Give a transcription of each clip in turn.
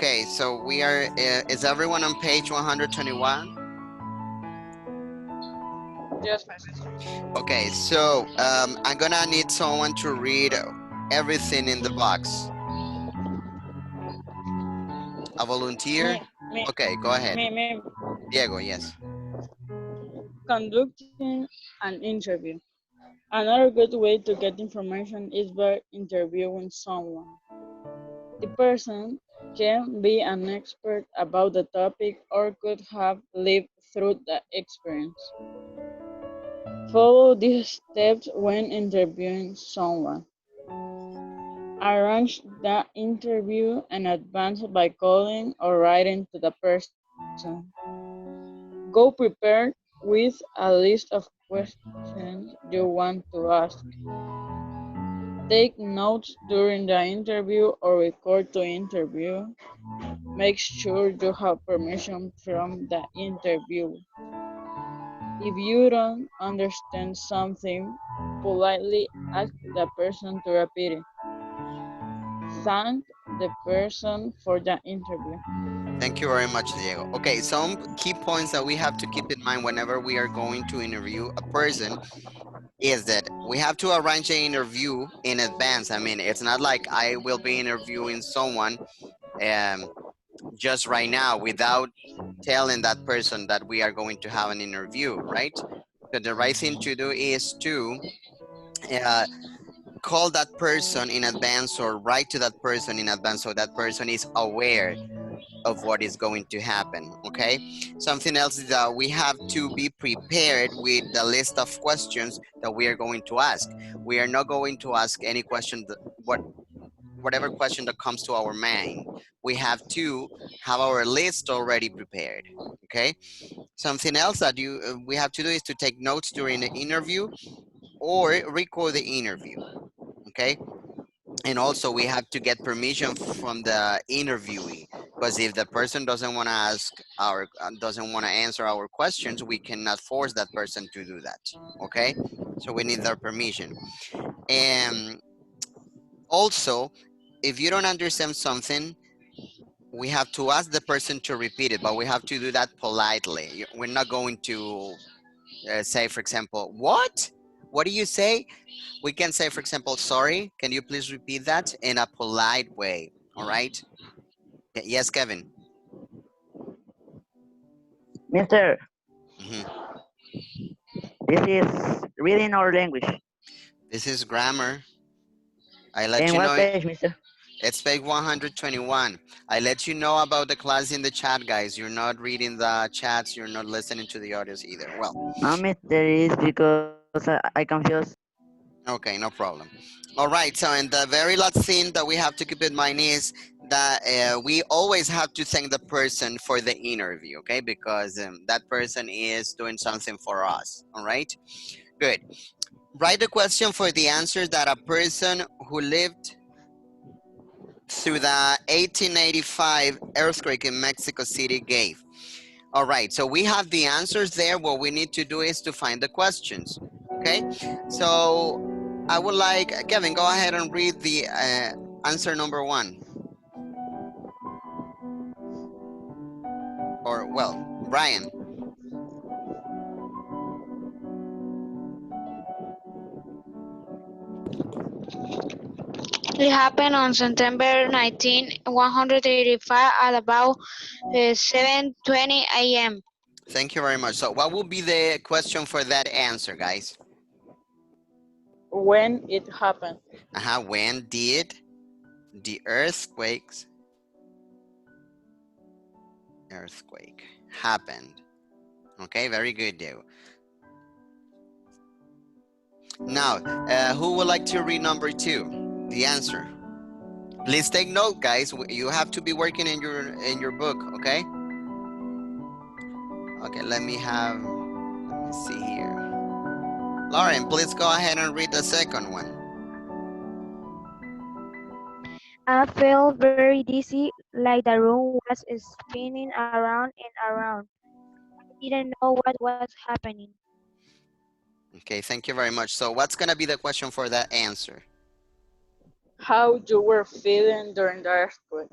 Okay, so we are, is everyone on page 121? Yes, my sister. Okay, so I'm gonna need someone to read everything in the box. A volunteer? Me, me, Okay, go ahead. me. Diego, yes. Conducting an interview. Another good way to get information is by interviewing someone. The person can be an expert about the topic or could have lived through the experience. Follow these steps when interviewing someone. Arrange the interview in advance by calling or writing to the person. Go prepared with a list of questions you want to ask. Take notes during the interview or record the interview. Make sure you have permission from the interviewer. If you don't understand something, politely ask the person to repeat it. Thank the person for the interview. Thank you very much, Diego. Okay, some key points that we have to keep in mind whenever we are going to interview a person is that we have to arrange an interview in advance. I mean, it's not like I will be interviewing someone um, just right now without telling that person that we are going to have an interview, right? So the right thing to do is to uh, call that person in advance or write to that person in advance so that person is aware of what is going to happen. Okay, something else is that we have to be prepared with the list of questions that we are going to ask. We are not going to ask any question that, whatever question that comes to our mind. We have to have our list already prepared. Okay, something else that you we have to do is to take notes during the interview or record the interview. Okay, and also we have to get permission from the interviewee, because if the person doesn't want to ask our doesn't want to answer our questions, we cannot force that person to do that. Okay, so we need their permission. And also, if you don't understand something, we have to ask the person to repeat it, but we have to do that politely. We're not going to say, for example, what do you say? We can say, for example, sorry, can you please repeat that in a polite way? All right. Yes, Kevin. Mister, Hmm. this is reading our language. This is grammar. I let And you what know. page, mister? It's page 121. I let you know about the class in the chat, guys. You're not reading the chats. You're not listening to the audios either. Well, No, mister, is because I confused. okay, no problem. All right. So, and the very last thing that we have to keep in mind is that we always have to thank the person for the interview, okay? Because that person is doing something for us. All right. Good. Write the question for the answers that a person who lived through the 1885 earthquake in Mexico City gave. All right, so we have the answers there. What we need to do is to find the questions. Okay, so I would like Kevin, go ahead and read the answer number one. Or, well, Brian. It happened on September 19, 185 at about 7:20 a.m. Thank you very much. So, what will be the question for that answer, guys? When it happened. When did the earthquake happened? Okay, very good, Diego. Now, who would like to read number two? The answer. Please take note, guys. You have to be working in your book, okay? Okay, let me see here. Lauren, please go ahead and read the second one. I felt very dizzy, like the room was spinning around and around. I didn't know what was happening. Okay, thank you very much. So what's gonna be the question for that answer? How you were feeling during the earthquake.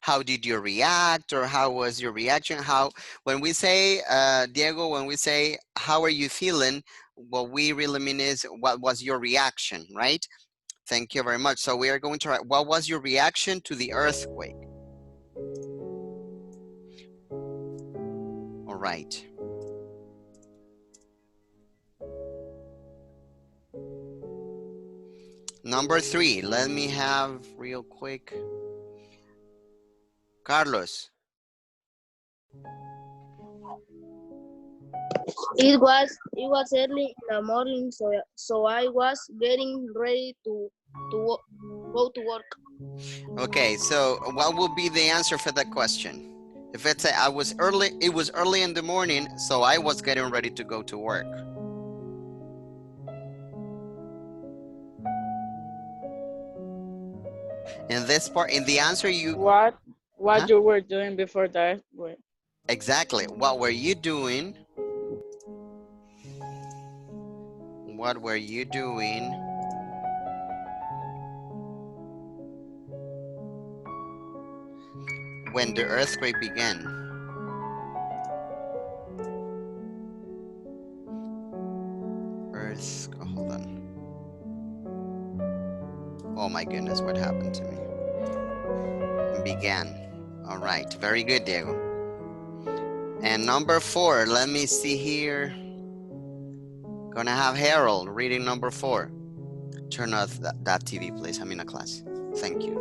How did you react, or how was your reaction? When we say, Diego, when we say, how are you feeling? What we really mean is, what was your reaction, right? Thank you very much. So we are going to write, what was your reaction to the earthquake? All right. Number 3, let me have real quick. Carlos. It was early in the morning, so I was getting ready to go to work. Okay, so what will be the answer for that question? If it's it was early in the morning, so I was getting ready to go to work. In this part, in the answer you... What Huh? you were doing before the earthquake? Exactly. What were you doing? What were you doing when the earthquake began? Oh, hold on. Oh my goodness, what happened to me? Began. All right, very good, Diego. And number 4, let me see here. Gonna have Harold reading number 4. Turn off that TV, please. I'm in a class. Thank you.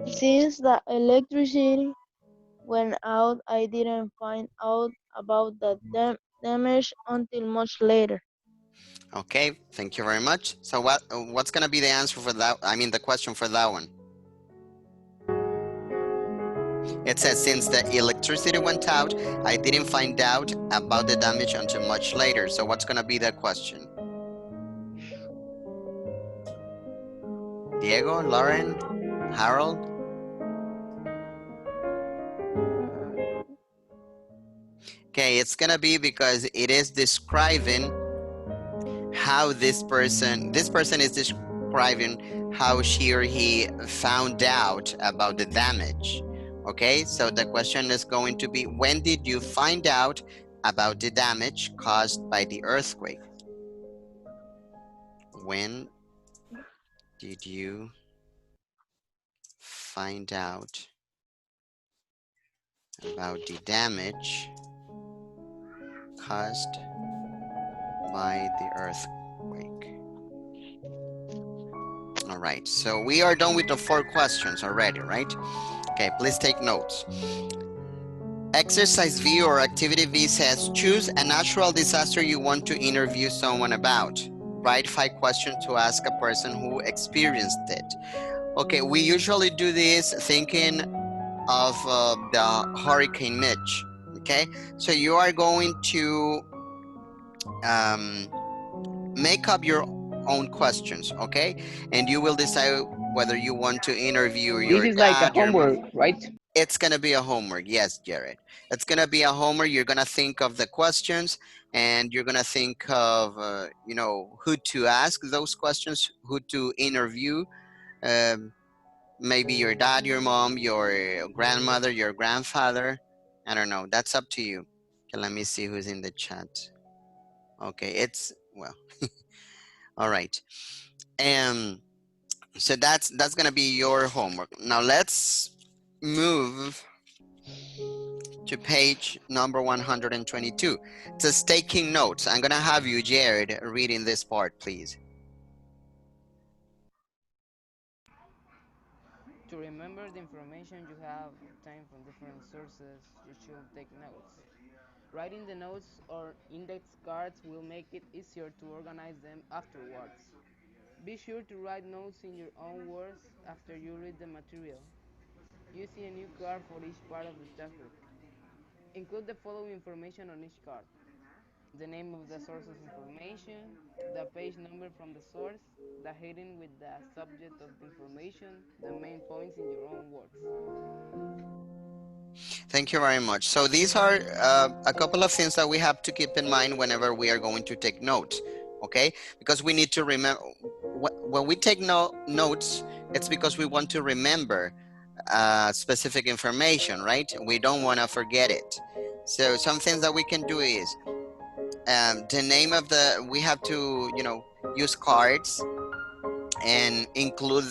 Since the electricity went out, I didn't find out about the damage until much later. Okay, thank you very much. So what's gonna be the answer for that? I mean, the question for that one. It says, since the electricity went out, I didn't find out about the damage until much later. So what's gonna be the question? Diego, Lauren, Harold? Okay, it's gonna be because it is describing how this person is describing how she or he found out about the damage. Okay, so the question is going to be, when did you find out about the damage caused by the earthquake? When did you find out about the damage caused by the earthquake? All right, so we are done with the 4 questions already, right? Okay, please take notes. Exercise V or activity V says, choose a natural disaster you want to interview someone about. Write 5 questions to ask a person who experienced it. Okay, we usually do this thinking of the Hurricane Mitch. Okay, so you are going to make up your own questions, okay? And you will decide whether you want to interview your This is like a dad, your mom. homework, right? It's gonna be a homework, yes, Jared. It's gonna be a homework. You're gonna think of the questions, and you're gonna think of, you know, who to ask those questions, who to interview. Maybe your dad, your mom, your grandmother, your grandfather. I don't know. That's up to you. Okay, let me see who's in the chat. Okay, it's, well, all right. So that's gonna be your homework. Now let's move to page number 122. It says taking notes. I'm gonna have you, Jared, reading this part, please. To remember the information you have obtained from different sources, you should take notes. Writing the notes or index cards will make it easier to organize them afterwards. Be sure to write notes in your own words after you read the material, using a new card for each part of the textbook. Include the following information on each card: the name of the source's information, the page number from the source, the heading with the subject of the information, the main points in your own words. Thank you very much. So these are a couple of things that we have to keep in mind whenever we are going to take notes, okay? Because we need to remember, when we take notes, It's because we want to remember specific information, right? We don't want to forget it. So some things that we can do is the name of the, we have to, you know, use cards and include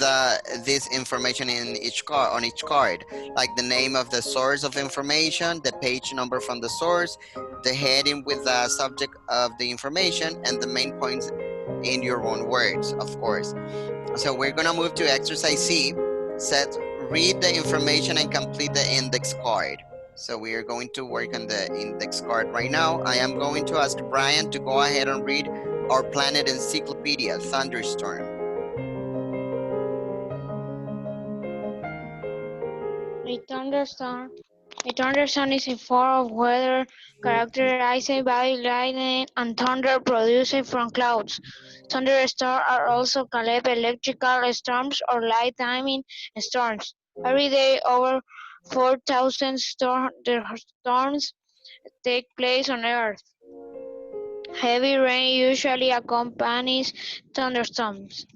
this information in each card, on each card, like the name of the source of information, the page number from the source, the heading with the subject of the information, and the main points in your own words, of course. So we're gonna move to exercise C. Said read the information and complete the index card. So we are going to work on the index card right now. I am going to ask Brian to go ahead and read our planet encyclopedia, Thunderstorm. A thunderstorm is a form of weather characterized by lightning and thunder produced from clouds. Thunderstorms are also called electrical storms or lightning storms. Every day, over 4,000 storms take place on Earth. Heavy rain usually accompanies thunderstorms.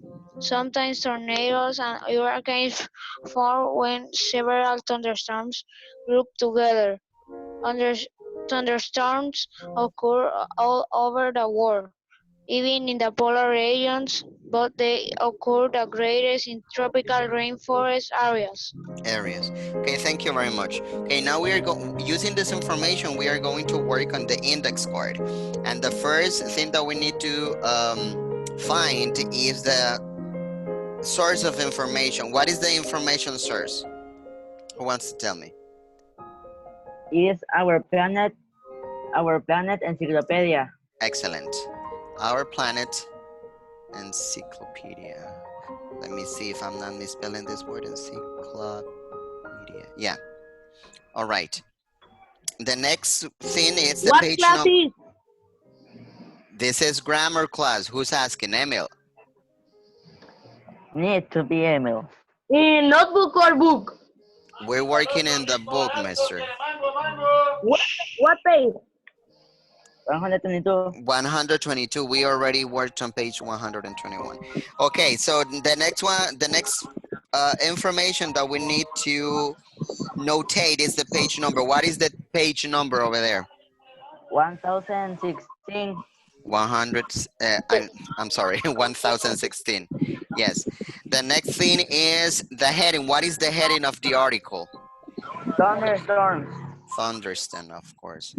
Sometimes tornadoes and hurricanes form when several thunderstorms group together. Thunderstorms occur all over the world, even in the polar regions, but they occur the greatest in tropical rainforest areas. Okay, thank you very much. Okay, now we are using this information, we are going to work on the index card. And the first thing that we need to find is the source of information. What is the information source? Who wants to tell me? It is our planet encyclopedia. Excellent. Our planet encyclopedia. Let me see if I'm not misspelling this word, encyclopedia. Yeah. All right. The next thing is the What page class number. is? This is grammar class. Who's asking? Emil. Need to be Emil. In notebook or book? We're working in the book, mister. What page? 122. 122. We already worked on page 121. Okay, so the next one, the next information that we need to notate is the page number. What is the page number over there? 1016. 100, I'm sorry, 1016. Yes. The next thing is the heading. What is the heading of the article? Thunderstorms. Thunderstorm, of course.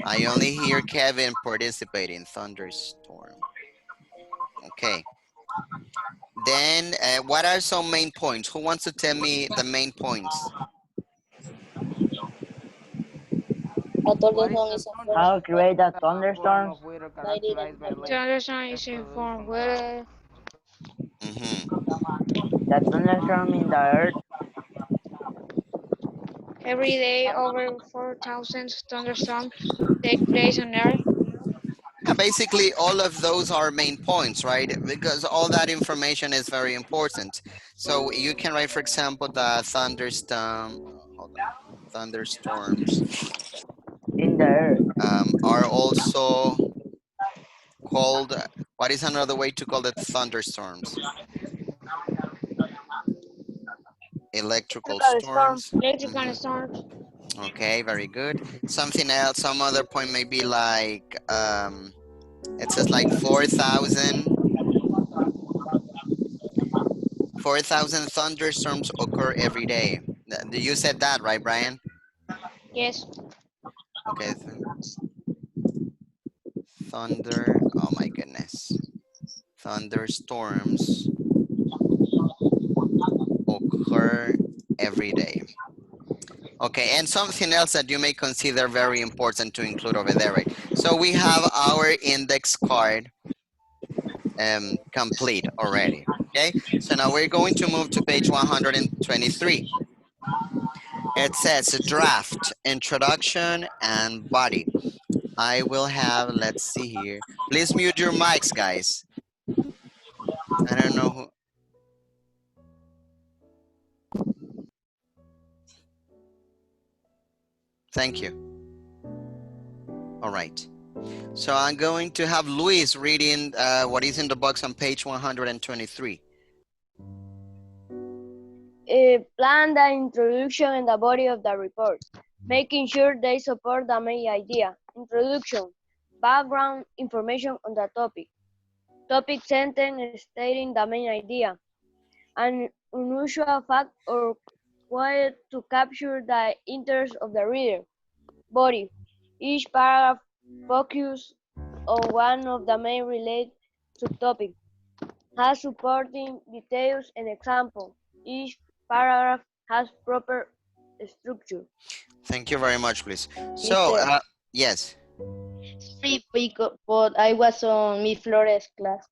I only hear Kevin participating. Thunderstorm. Okay. Then what are some main points? Who wants to tell me the main points? How create a thunderstorm? Thunderstorm is a form of weather. The thunderstorm in the earth. Every day, over 4,000 thunderstorms take place on Earth. Yeah, basically, all of those are main points, right? Because all that information is very important. So you can write, for example, the thunderstorms In the earth. Are also called, what is another way to call it thunderstorms? Electrical storms. Electrical storms. Okay, very good. Something else, some other point may be like, it says like 4,000 thunderstorms occur every day. You said that, right, Brian? Yes. Okay. Thunder, oh my goodness. Thunderstorms occur every day. Okay, and something else that you may consider very important to include over there, right? So we have our index card complete already, okay? So now we're going to move to page 123. It says draft, introduction, and body. I will have, let's see here. Please mute your mics, guys. I don't know who. Thank you. All right. So I'm going to have Luis reading what is in the box on page 123. Plan the introduction and the body of the report, making sure they support the main idea. Introduction, background information on the topic. Topic sentence stating the main idea. An unusual fact or quote to capture the interest of the reader. Body. Each paragraph focuses on one of the main related subtopics. Has supporting details and examples. Each paragraph has proper structure. Thank you very much, please. So, Mister, yes. sorry, but I was on Miss Flores class.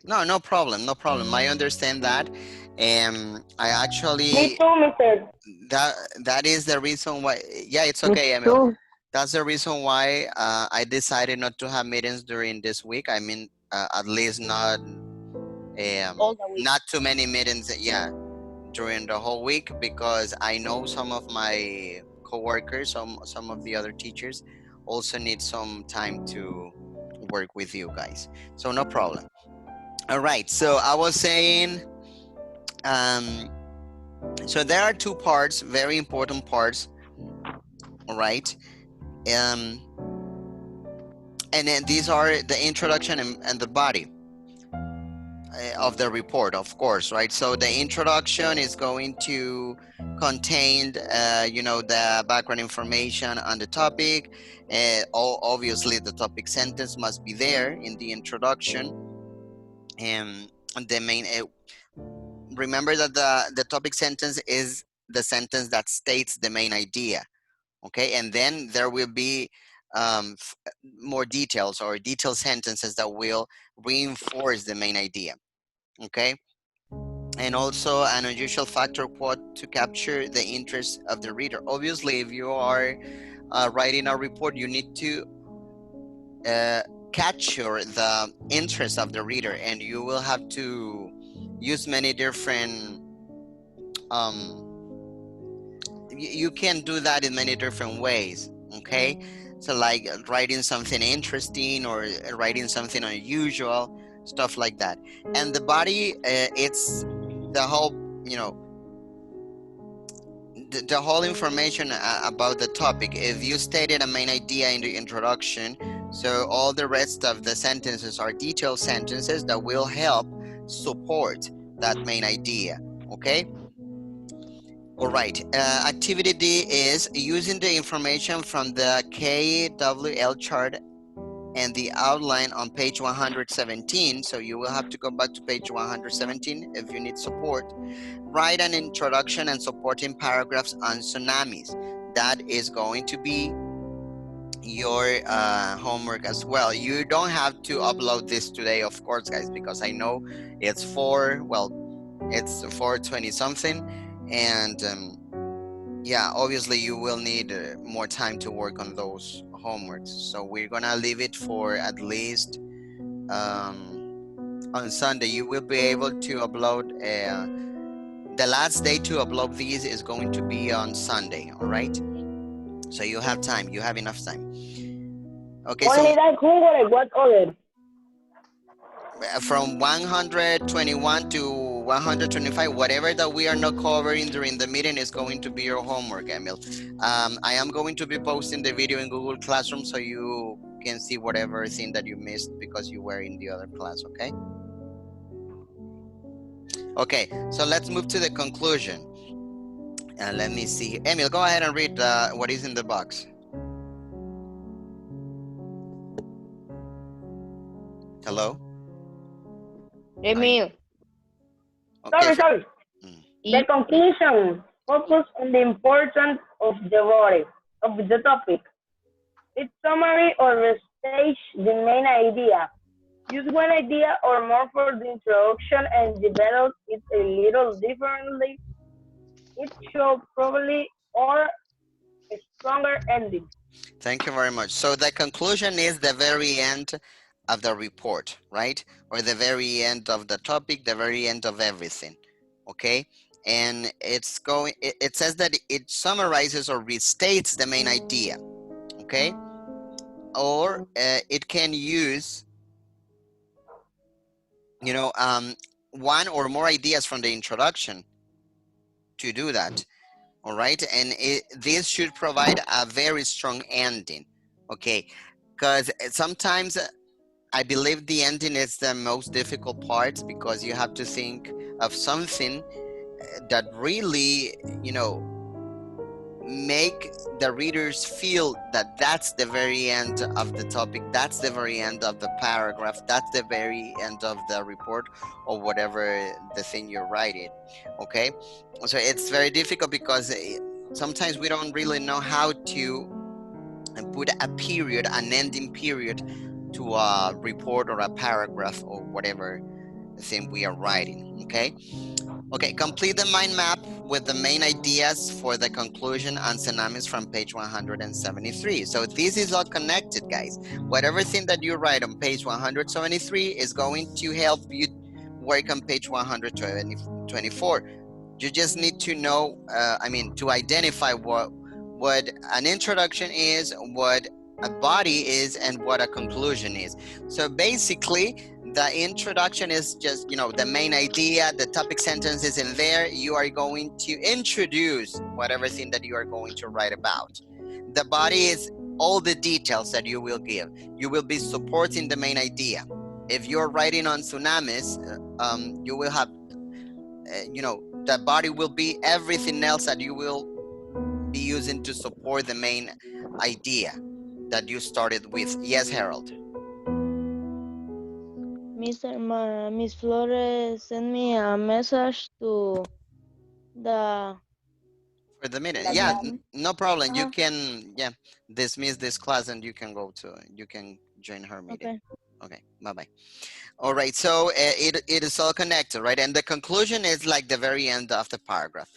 No, no problem, no problem. I understand that. I Me actually, too, Mister. that is the reason why, yeah, it's Me okay, Emil. too. That's the reason why I decided not to have meetings during this week. I mean, at least All the week. not too many meetings, yeah, during the whole week, because I know some of my coworkers, some of the other teachers also need some time to work with you guys. So no problem. All right, so I was saying, so there are two parts, very important parts, all right? And then these are the introduction and the body of the report, of course, right? So the introduction is going to contain, the background information on the topic. Obviously, the topic sentence must be there in the introduction. And the main, remember that the topic sentence is the sentence that states the main idea, okay? And then there will be more details or detailed sentences that will reinforce the main idea, okay? And also an unusual factor quote to capture the interest of the reader. Obviously, if you are writing a report, you need to capture the interest of the reader, and you will have to use many different you can do that in many different ways, okay? So like writing something interesting or writing something unusual, stuff like that. And the body, it's the whole, the whole information about the topic. If you stated a main idea in the introduction, so all the rest of the sentences are detailed sentences that will help support that main idea, okay? All right, activity D is using the information from the KWL chart and the outline on page 117. So you will have to go back to page 117 if you need support. Write an introduction and supporting paragraphs on tsunamis. That is going to be your homework as well. You don't have to upload this today, of course, guys, because I know it's 4:20 something. And yeah, obviously you will need more time to work on those homeworks. So we're gonna leave it for at least on Sunday. You will be able to upload, the last day to upload these is going to be on Sunday, all right? So you have time, you have enough time. Okay, Only so that homework, what other? from 121 to 125, whatever that we are not covering during the meeting is going to be your homework, Emil. I am going to be posting the video in Google Classroom so you can see whatever thing that you missed because you were in the other class, okay? Okay, so let's move to the conclusion. And let me see. Emil, go ahead and read what is in the box. Hello? Emil. Okay. Sorry. The conclusion focus on the importance of the body of the topic. Its summary or restate the main idea. Use one idea or more for the introduction and develop it a little differently. It should probably or a stronger ending. Thank you very much. So the conclusion is the very end of the report, right? Or the very end of the topic, the very end of everything, okay? And it says that it summarizes or restates the main idea, okay? Or it can use, one or more ideas from the introduction, to do that. All right, and this should provide a very strong ending. Okay, because sometimes I believe the ending is the most difficult part, because you have to think of something that really, make the readers feel that that's the very end of the topic, that's the very end of the paragraph, that's the very end of the report, or whatever the thing you're writing. Okay, so it's very difficult because sometimes we don't really know how to put a period, an ending period, to a report or a paragraph or whatever thing we are writing. Okay, complete the mind map with the main ideas for the conclusion and synonyms from page 173. So this is all connected, guys. Whatever thing that you write on page 173 is going to help you work on page 124. You just need to know, to identify what an introduction is, what a body is, and what a conclusion is. So basically, the introduction is just, the main idea, the topic sentence is in there. You are going to introduce whatever thing that you are going to write about. The body is all the details that you will give. You will be supporting the main idea. If you're writing on tsunamis, you will have, the body will be everything else that you will be using to support the main idea that you started with. Yes, Harold. Miss Flores sent me a message to the For the minute, La yeah, clase. no problem. You uh, can, dismiss this class and you can join her meeting. okay. Okay, bye-bye. All right, so it is all connected, right? And the conclusion is like the very end of the paragraph.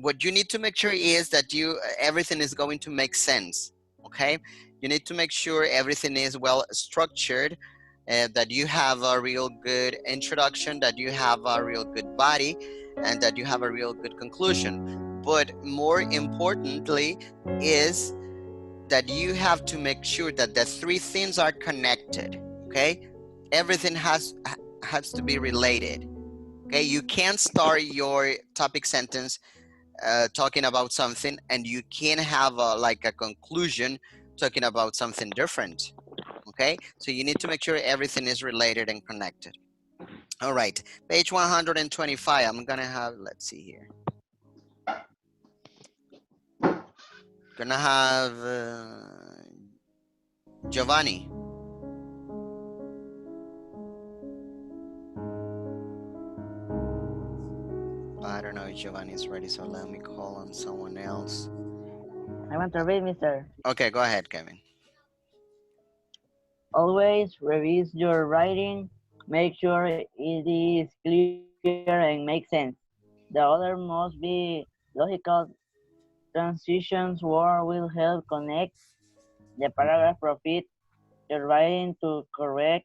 What you need to make sure is that everything is going to make sense, okay? You need to make sure everything is well structured, that you have a real good introduction, that you have a real good body, and that you have a real good conclusion. But more importantly is that you have to make sure that the three things are connected, okay? Everything has to be related, okay? You can't start your topic sentence talking about something, and you can't have a conclusion talking about something different, okay? So you need to make sure everything is related and connected. All right, page 125. I'm gonna have, let's see here. Gonna have Giovanni. I don't know if Giovanni is ready, so let me call on someone else. I want to read, mister. Okay, go ahead, Kevin. Always revise your writing. Make sure it is clear and makes sense. The order must be logical. Transitions word will help connect the paragraph. Profit your writing to correct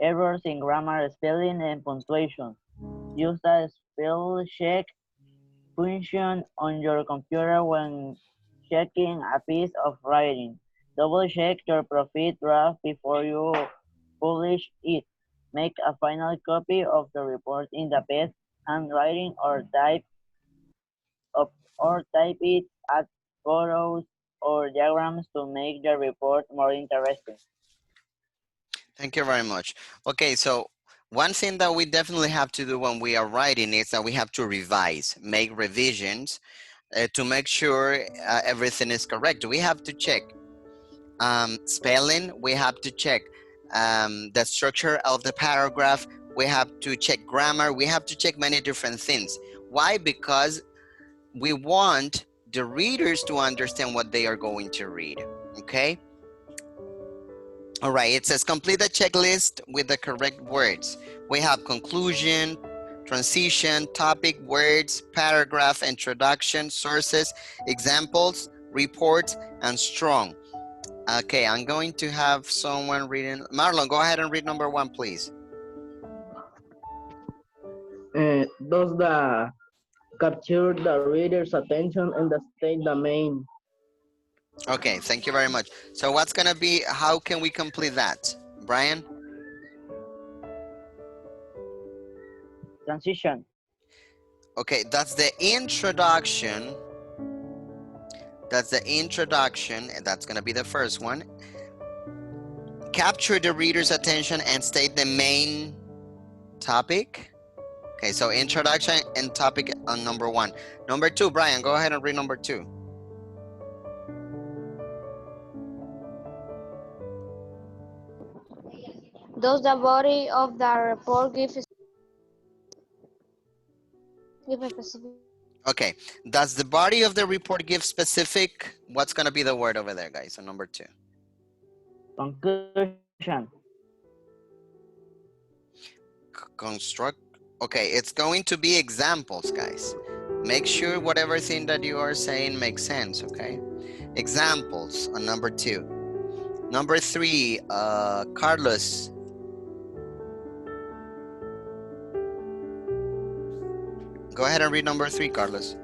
errors in grammar, spelling, and punctuation. Use the spell check function on your computer when checking a piece of writing. Double check your profit draft before you publish it. Make a final copy of the report in the best handwriting or type it, add photos or diagrams to make the report more interesting. Thank you very much. Okay, so one thing that we definitely have to do when we are writing is that we have to revise, make revisions to make sure everything is correct. We have to check spelling, we have to check the structure of the paragraph, we have to check grammar, we have to check many different things. Why? Because we want the readers to understand what they are going to read, okay? All right, it says complete the checklist with the correct words. We have conclusion, transition, topic, words, paragraph, introduction, sources, examples, reports, and strong. Okay, I'm going to have someone reading. Marlon, go ahead and read number 1, please. Does the capture the reader's attention and the state the main? Okay, thank you very much. So what's gonna be, how can we complete that? Brian? Transition. Okay, that's the introduction. That's the introduction, and that's gonna be the first one. Capture the reader's attention and state the main topic. Okay, so introduction and topic on number 1. Number 2, Brian, go ahead and read number 2. Does the body of the report give a specific? Okay, does the body of the report give specific, what's gonna be the word over there, guys, on number 2? Conclusion. Construct, okay, it's going to be examples, guys. Make sure whatever thing that you are saying makes sense, okay? Examples on number 2. Number 3, Carlos. Go ahead and read number 3, Carlos.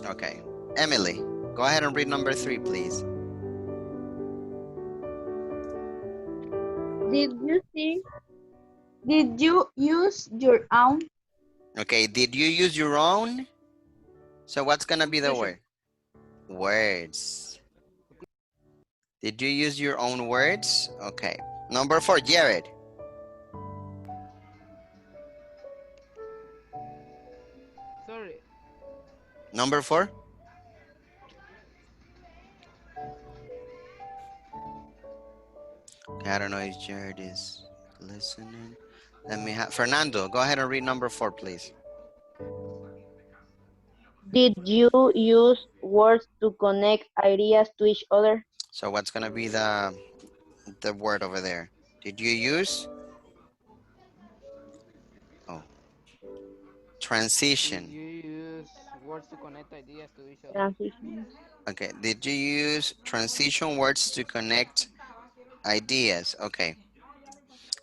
Okay, Emily, go ahead and read number 3, please. Did you use your own? Okay, did you use your own? So what's gonna be the word? Words. Did you use your own words? Okay. Number 4, Jared. Sorry. Number 4. Okay, I don't know if Jared is listening. Let me have Fernando. Go ahead and read number 4, please. Did you use words to connect ideas to each other? So what's gonna be the word over there? Did you use? Oh, transition. You use words to connect ideas to each other. Transition. Okay, did you use transition words to connect ideas? Okay.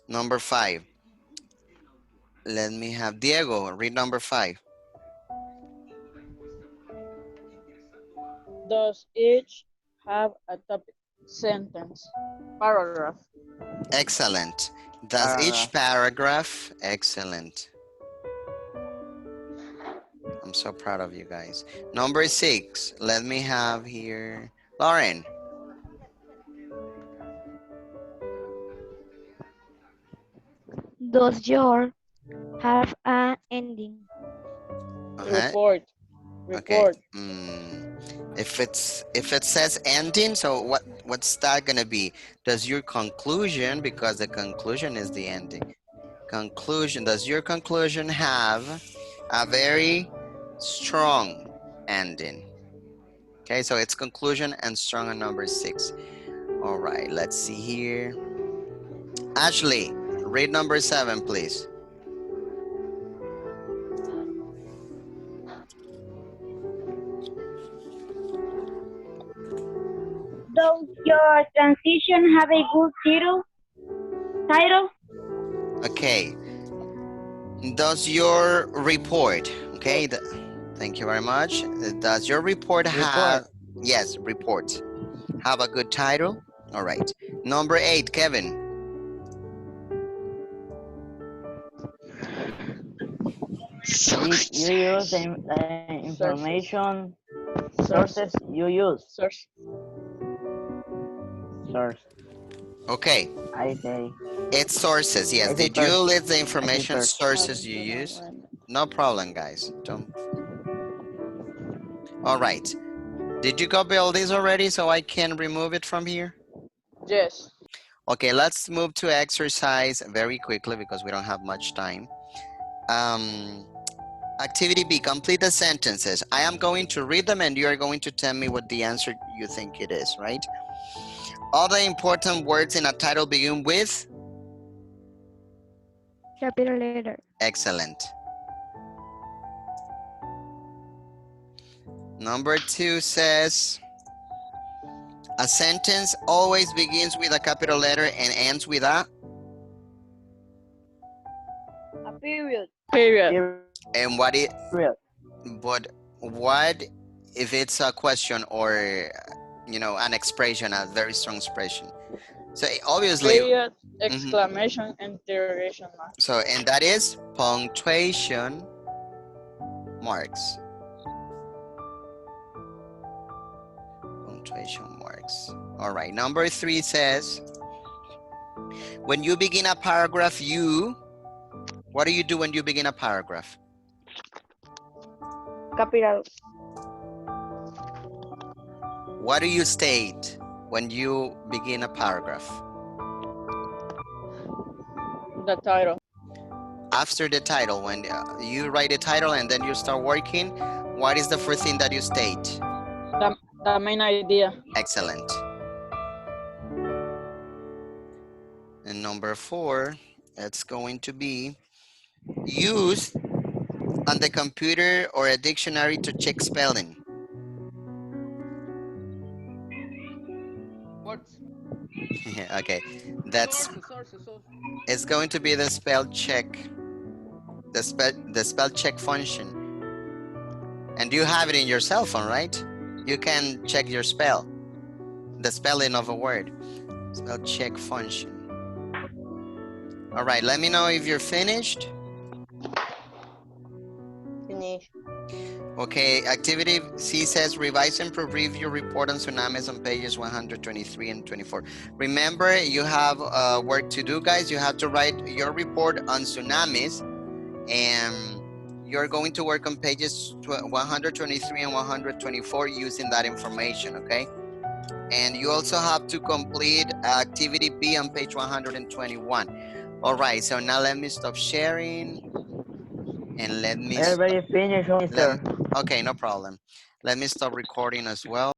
Number 5. Let me have Diego read number 5. Does each have a topic, sentence, paragraph? Excellent. Does each paragraph? Excellent. I'm so proud of you guys. Number 6. Let me have here Lauren. Does your have an ending? Report. Okay. If it says ending, so what's that gonna be? Does your conclusion, because the conclusion is the ending. Conclusion, does your conclusion have a very strong ending? Okay, so it's conclusion and strong on number 6. All right, let's see here. Ashley, read number 7, please. Does your transition have a good title? Okay. Does your report, okay, thank you very much. Does your report have, yes, report, have a good title? All right. Number 8, Kevin. Did you use the information sources you use? Source. Okay. I say. It's sources, yes. Did you list the information sources you use? No problem, guys. Don't. All right. Did you copy all these already so I can remove it from here? Yes. Okay, let's move to exercise very quickly because we don't have much time. Activity B, complete the sentences. I am going to read them and you are going to tell me what the answer you think it is, right? All the important words in a title begin with? Capital letter. Excellent. Number 2 says, a sentence always begins with a capital letter and ends with a? A period. Period. And what it? But what if it's a question or, you know, an expression, a very strong expression? So obviously, Period, exclamation, interrogation mark. so, and that is punctuation marks. Punctuation marks. All right, number 3 says, when you begin a paragraph, what do you do when you begin a paragraph? Capital. What do you state when you begin a paragraph? The title. After the title, when you write a title and then you start working, what is the first thing that you state? The main idea. Excellent. And number 4, it's going to be use on the computer or a dictionary to check spelling. Words. Okay, that's Sources. it's going to be the spell check, the spell check function. And you have it in your cell phone, right? You can check your spell, the spelling of a word. Spell check function. All right, let me know if you're finished. Finish. Okay, activity C says revise and proofread your report on tsunamis on pages 123 and 24. Remember, you have work to do, guys. You have to write your report on tsunamis, and you're going to work on pages 123 and 124 using that information, okay? And you also have to complete activity B on page 121. All right, so now let me stop sharing. And let me Everybody finish, officer. okay, no problem. Let me stop recording as well.